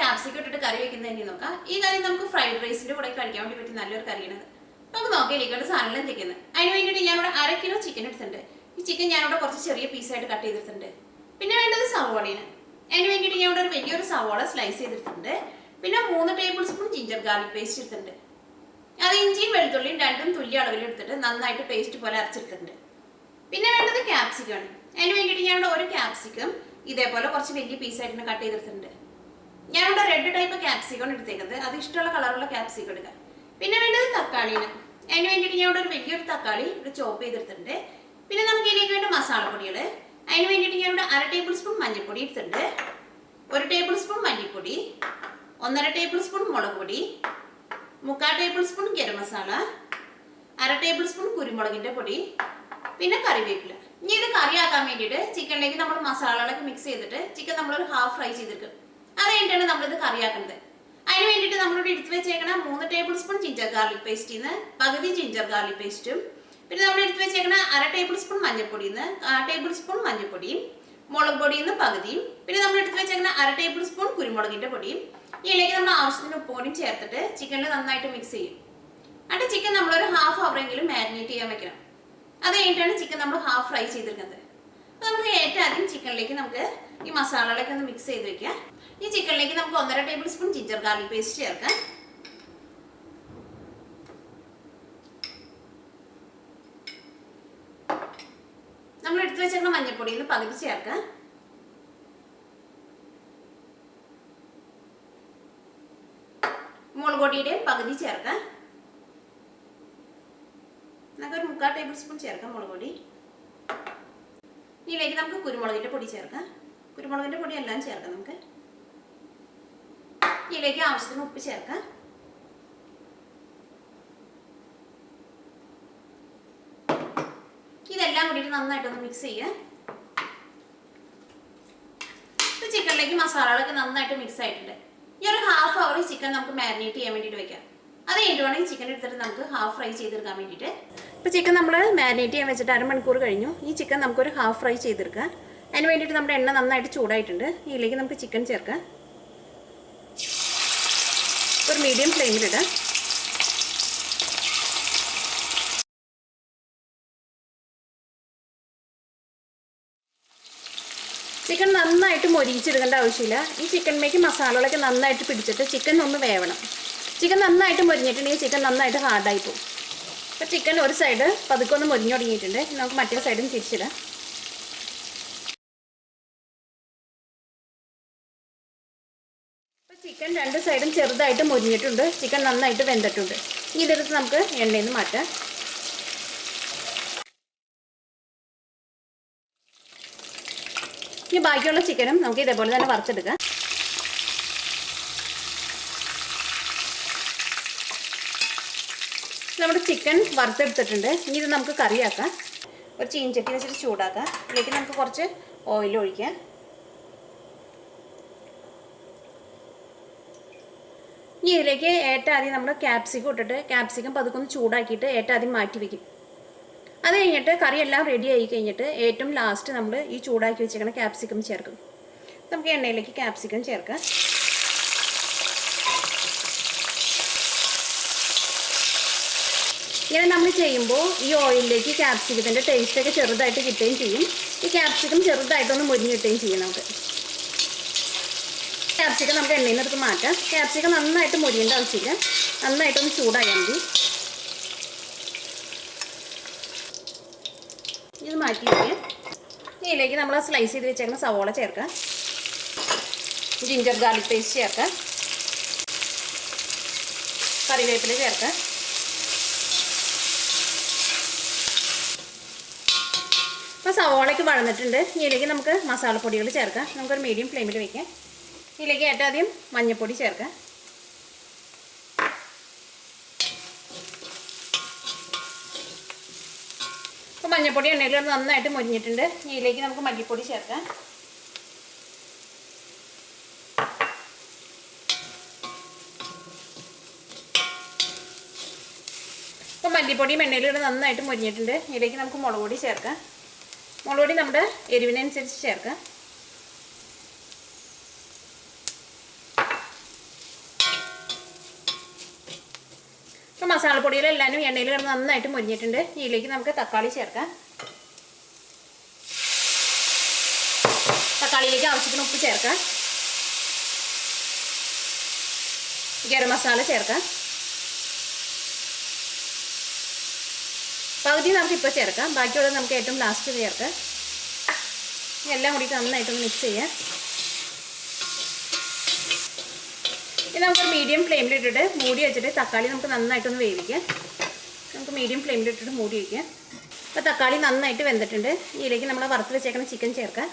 Capsicum ഇട്ടിട്ട് കറി വെക്കുന്നതിന് നോക്കാം. ഈ കറി നമുക്ക് ഫ്രൈഡ് റൈസിന്റെ കൂടെ കഴിക്കാൻ വേണ്ടി പറ്റിയ നല്ലൊരു കറിയാണ്. നമുക്ക് നോക്കാം ഇതിലേക്കുള്ള സാധനങ്ങൾ എന്തൊക്കെയാണ്. അതിന് വേണ്ടിയിട്ട് ഞാനിവിടെ 1/2 കിലോ ചിക്കൻ എടുത്തിട്ടുണ്ട്. ഈ ചിക്കൻ ഞാനിവിടെ കുറച്ച് ചെറിയ പീസായിട്ട് കട്ട് ചെയ്തിട്ടുണ്ട്. പിന്നെ വേണ്ടത് സവോളയാണ്. അതിന് വേണ്ടിയിട്ട് ഞാൻ ഇവിടെ ഒരു വലിയൊരു സവോള സ്ലൈസ് ചെയ്തിട്ടുണ്ട്. പിന്നെ 3 table spoon ginger garlic paste എടുത്തിട്ടുണ്ട്. അത് ഇഞ്ചിയും വെളുത്തുള്ളിയും രണ്ടും തുല്യ അളവിൽ എടുത്തിട്ട് നന്നായിട്ട് പേസ്റ്റ് പോലെ അരച്ചെടുത്തിട്ടുണ്ട്. പിന്നെ വേണ്ടത് ക്യാപ്സിക്കമാണ്. അതിന് വേണ്ടിയിട്ട് ഞാനിവിടെ ഒരു ക്യാപ്സിക്കം ഇതേപോലെ കുറച്ച് വലിയ പീസായിട്ട് കട്ട് ചെയ്തെടുത്തിട്ടുണ്ട്. ഞാനിവിടെ റെഡ് ടൈപ്പ് ക്യാപ്സിക്കം എടുത്തേക്കുന്നത്. അത് ഇഷ്ടമുള്ള കളറുള്ള ക്യാപ്സിക്കം എടുക്കുക. പിന്നെ വേണ്ടത് തക്കാളിയാണ്. അതിന് വേണ്ടിയിട്ട് ഞാൻ ഇവിടെ ഒരു വലിയൊരു തക്കാളി ഇവിടെ ചോപ്പ് ചെയ്തെടുത്തിട്ടുണ്ട്. പിന്നെ നമുക്ക് ഇതിലേക്ക് വേണ്ട മസാലപ്പൊടികൾ. അതിന് വേണ്ടിയിട്ട് ഞാനിവിടെ 1/2 ടേബിൾ സ്പൂൺ മഞ്ഞൾപ്പൊടി എടുത്തിട്ടുണ്ട്. 1 ടേബിൾ സ്പൂൺ മല്ലിപ്പൊടി, 1/2 ടേബിൾ സ്പൂൺ മുളക് പൊടി, 3/4 tablespoon garam masala, 1/2 tablespoon കുരുമുളകിൻ്റെ പൊടി, പിന്നെ കറിവേപ്പില. ഇനി ഇത് കറിയാക്കാൻ വേണ്ടിയിട്ട് ചിക്കനിലേക്ക് നമ്മൾ മസാലകളൊക്കെ മിക്സ് ചെയ്തിട്ട് ചിക്കൻ നമ്മളൊരു ഹാഫ് ഫ്രൈ ചെയ്തെടുക്കും. അത് കഴിഞ്ഞിട്ടാണ് നമ്മളിത് കറിയാക്കുന്നത്. അതിന് വേണ്ടിയിട്ട് നമ്മളിവിടെ എടുത്ത് വെച്ചേക്കണ 3 ടേബിൾ സ്പൂൺ ജിഞ്ചർ ഗാർലിക് പേസ്റ്റിൽ നിന്ന് പകുതി ജിഞ്ചർ ഗാർലിക് പേസ്റ്റും, പിന്നെ നമ്മൾ എടുത്ത് വെച്ചേക്കണ 1/2 ടേബിൾ സ്പൂൺ മഞ്ഞൾപ്പൊടിയിൽ നിന്ന് 1/4 ടേബിൾ സ്പൂൺ മഞ്ഞൾപ്പൊടിയും, മുളക് പൊടിയിൽ നിന്ന് പകുതിയും, പിന്നെ നമ്മൾ എടുത്ത് വെച്ചേക്കണ 1/2 ടേബിൾ സ്പൂൺ കുരുമുളകിൻ്റെ പൊടിയും, ഇതിലേക്ക് നമ്മൾ ആവശ്യത്തിന് ഉപ്പുപൊടിയും ചേർത്തിട്ട് ചിക്കനിൽ നന്നായിട്ട് മിക്സ് ചെയ്യും. എന്നിട്ട് ചിക്കൻ നമ്മളൊരു ഹാഫ് അവറെങ്കിലും മാരിനേറ്റ് ചെയ്യാൻ വെക്കണം. അത് കഴിഞ്ഞിട്ടാണ് ചിക്കൻ നമ്മൾ ഹാഫ് ഫ്രൈ ചെയ്തെടുക്കുന്നത്. അപ്പോൾ നമുക്ക് ഏറ്റവും ആദ്യം ചിക്കനിലേക്ക് നമുക്ക് ഈ മസാലകളൊക്കെ ഒന്ന് മിക്സ് ചെയ്ത് വെക്കാം. ഈ ചിക്കനിലേക്ക് നമുക്ക് 1/2 table spoon ginger garlic paste ചേർക്കാം. നമ്മൾ എടുത്തു വെച്ചിരുന്ന മഞ്ഞൾപ്പൊടിയിൽ നിന്ന് പകുതി ചേർക്കാം. മുളക് പൊടിയുടെയും പകുതി ചേർക്കാം. നമുക്കൊരു 3/4 ടേബിൾ സ്പൂൺ ചേർക്കാം മുളക് പൊടി. ഇതിലേക്ക് നമുക്ക് കുരുമുളകിൻ്റെ പൊടി ചേർക്കാം. കുരുമുളകിൻ്റെ പൊടി എല്ലാം ചേർക്കാം. നമുക്ക് ഇതിലേക്ക് ആവശ്യത്തിന് ഉപ്പ് ചേർക്കാം. ഇതെല്ലാം കൂടിയിട്ട് നന്നായിട്ടൊന്ന് മിക്സ് ചെയ്യാം. ഇപ്പോൾ ചിക്കനിലേക്ക് മസാലകളൊക്കെ നന്നായിട്ട് മിക്സ് ആയിട്ടുണ്ട്. ഈ ഒരു ഹാഫ് അവർ ഈ ചിക്കൻ നമുക്ക് മാരിനേറ്റ് ചെയ്യാൻ വേണ്ടിയിട്ട് വെക്കാം. അത് കഴിഞ്ഞിട്ട് വേണം ഈ ചിക്കൻ എടുത്തിട്ട് നമുക്ക് ഹാഫ് ഫ്രൈ ചെയ്തെടുക്കാൻ വേണ്ടിയിട്ട്. ഇപ്പോൾ ചിക്കൻ നമ്മൾ മാരിനേറ്റ് ചെയ്യാൻ വെച്ചിട്ട് 1/2 മണിക്കൂർ കഴിഞ്ഞു. ഈ ചിക്കൻ നമുക്കൊരു ഹാഫ് ഫ്രൈ ചെയ്തെടുക്കാം. അതിന് വേണ്ടിയിട്ട് നമ്മുടെ എണ്ണ നന്നായിട്ട് ചൂടായിട്ടുണ്ട്. ഇതിലേക്ക് നമുക്ക് ചിക്കൻ ചേർക്കാം. ഒരു മീഡിയം ഫ്ലെയിമിലിടാം. ചിക്കൻ നന്നായിട്ട് മൊരിയിച്ചെടുക്കേണ്ട ആവശ്യമില്ല. ഈ ചിക്കനിലേക്ക് മസാലകളൊക്കെ നന്നായിട്ട് പിടിച്ചിട്ട് ചിക്കൻ ഒന്ന് വേവണം. ചിക്കൻ നന്നായിട്ട് മൊരിഞ്ഞിട്ടുണ്ടെങ്കിൽ ചിക്കൻ നന്നായിട്ട് ഹാർഡായി പോകും. അപ്പോൾ ചിക്കൻ ഒരു സൈഡ് പതുക്കെ ഒന്ന് മൊരിഞ്ഞു തുടങ്ങിയിട്ടുണ്ട്. നമുക്ക് മറ്റേ സൈഡും തിരിച്ചിടാം. ഇപ്പോൾ ചിക്കൻ 2 സൈഡും ചെറുതായിട്ട് മൊരിഞ്ഞിട്ടുണ്ട്. ചിക്കൻ നന്നായിട്ട് വെന്തിട്ടുണ്ട്. ഇനി ഇതെടുത്ത് നമുക്ക് എണ്ണയിൽ നിന്ന് മാറ്റാം. ഇനി ബാക്കിയുള്ള ചിക്കനും നമുക്ക് ഇതേപോലെ തന്നെ വറുത്തെടുക്കാം. നമ്മുടെ ചിക്കൻ വറുത്തെടുത്തിട്ടുണ്ട്. ഇനി ഇത് നമുക്ക് കറിയാക്കാം. ഒരു ചീനച്ചട്ടി വെച്ചിട്ട് ചൂടാക്കാം. ഇതിലേക്ക് നമുക്ക് കുറച്ച് ഓയിൽ ഒഴിക്കാം. ഇനി ഇതിലേക്ക് ഏറ്റവും ആദ്യം നമ്മൾ ക്യാപ്സിക്കം ഇട്ടിട്ട് ക്യാപ്സിക്കം പതുക്കെ ഒന്ന് ചൂടാക്കിയിട്ട് ഏറ്റവും ആദ്യം മാറ്റി വയ്ക്കും. അത് കഴിഞ്ഞിട്ട് കറിയെല്ലാം റെഡി ആയി കഴിഞ്ഞിട്ട് ഏറ്റവും ലാസ്റ്റ് നമ്മൾ ഈ ചൂടാക്കി വെച്ചേക്കുന്ന ക്യാപ്സിക്കം ചേർക്കും. നമുക്ക് എണ്ണയിലേക്ക് ക്യാപ്സിക്കം ചേർക്കാം. ഇങ്ങനെ നമ്മൾ ചെയ്യുമ്പോൾ ഈ ഓയിലിലേക്ക് ക്യാപ്സിക്കത്തിൻ്റെ ടേസ്റ്റൊക്കെ ചെറുതായിട്ട് കിട്ടുകയും ചെയ്യും. ഈ ക്യാപ്സിക്കം ചെറുതായിട്ടൊന്ന് മൊരിഞ്ഞ് കിട്ടുകയും ചെയ്യും. നമുക്ക് ക്യാപ്സിക്കം നമുക്ക് എണ്ണയിൽ നിന്ന് എടുത്ത് മാറ്റാം. ക്യാപ്സിക്കം നന്നായിട്ട് മൊരിയേണ്ട ആവശ്യമില്ല. നന്നായിട്ടൊന്ന് ചൂടായാൽ മതി. ഇത് മാറ്റി വയ്ക്കുക. ഇതിലേക്ക് നമ്മൾ സ്ലൈസ് ചെയ്ത് വെച്ചേക്കുന്ന സവോള ചേർക്കാം. ജിഞ്ചർ ഗാർലിക് പേസ്റ്റ് ചേർക്കാം. കറിവേപ്പില ചേർക്കാം. അപ്പോൾ സവോളയ്ക്ക് വഴന്നിട്ടുണ്ട്. ഇതിലേക്ക് നമുക്ക് മസാലപ്പൊടികൾ ചേർക്കാം. നമുക്കൊരു മീഡിയം ഫ്ലെയിമിൽ വയ്ക്കാം. ഇതിലേക്ക് ഏറ്റവും ആദ്യം മഞ്ഞൾപ്പൊടി ചേർക്കാം. അപ്പോൾ മഞ്ഞൾപ്പൊടി എണ്ണയിൽ നന്നായിട്ട് മൊരിഞ്ഞിട്ടുണ്ട്. ഇതിലേക്ക് നമുക്ക് മല്ലിപ്പൊടി ചേർക്കാം. അപ്പോൾ മല്ലിപ്പൊടിയും എണ്ണയിലൂടെ നന്നായിട്ട് മൊരിഞ്ഞിട്ടുണ്ട്. ഇതിലേക്ക് നമുക്ക് മുളക് പൊടി ചേർക്കാം. മുളക് പൊടി നമ്മുടെ എരിവിനനുസരിച്ച് ചേർക്കാം. അപ്പോൾ മസാലപ്പൊടികളെല്ലാം എണ്ണയിൽ കിടന്ന് നന്നായിട്ട് മുരിഞ്ഞിട്ടുണ്ട്. ഇതിലേക്ക് നമുക്ക് തക്കാളി ചേർക്കാം. തക്കാളിയിലേക്ക് ആവശ്യത്തിന് ഉപ്പ് ചേർക്കാം. ഗരം മസാല ചേർക്കാം. പകുതി നമുക്കിപ്പോൾ ചേർക്കാം, ബാക്കിയുള്ളത് നമുക്ക് ഏറ്റവും ലാസ്റ്റ് ചേർക്കാം. എല്ലാം കൂടിയിട്ട് നന്നായിട്ടൊന്ന് മിക്സ് ചെയ്യാം. ഇനി നമുക്കൊരു മീഡിയം ഫ്ലെയിമിലിട്ടിട്ട് മൂടി വെച്ചിട്ട് തക്കാളി നമുക്ക് നന്നായിട്ടൊന്ന് വേവിക്കാം. നമുക്ക് മീഡിയം ഫ്ലെയിമിലിട്ടിട്ട് മൂടി വയ്ക്കാം. അപ്പോൾ തക്കാളി നന്നായിട്ട് വെന്തിട്ടുണ്ട്. ഇതിലേക്ക് നമ്മൾ വറുത്ത് വെച്ചേക്കുന്ന ചിക്കൻ ചേർക്കാം.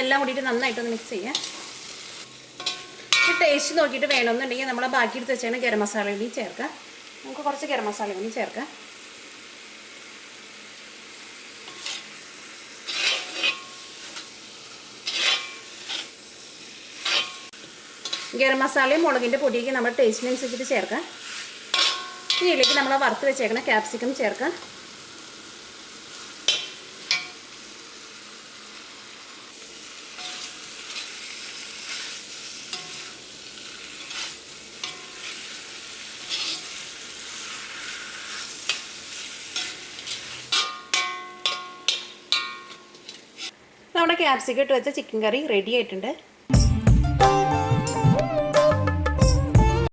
എല്ലാം കൂടിയിട്ട് നന്നായിട്ടൊന്ന് മിക്സ് ചെയ്യാം. ഈ ടേസ്റ്റ് നോക്കിയിട്ട് വേണമെന്നുണ്ടെങ്കിൽ നമ്മൾ ബാക്കി എടുത്ത് വെച്ചാൽ ഗരം മസാല കൂടി ചേർക്കാം. നമുക്ക് കുറച്ച് ഗരം മസാല കൂടി ചേർക്കാം. ഗരം മസാലയും മുളകിൻ്റെ പൊടിയൊക്കെ നമ്മൾ ടേസ്റ്റിനനുസരിച്ചിട്ട് ചേർക്കാം. ഇതിലേക്ക് നമ്മൾ വറുത്ത് വെച്ചേക്കുന്ന ക്യാപ്സിക്കം ചേർക്കാം. നമ്മുടെ ക്യാപ്സിക്കം ഇട്ട് വെച്ച ചിക്കൻ കറി റെഡി ആയിട്ടുണ്ട്.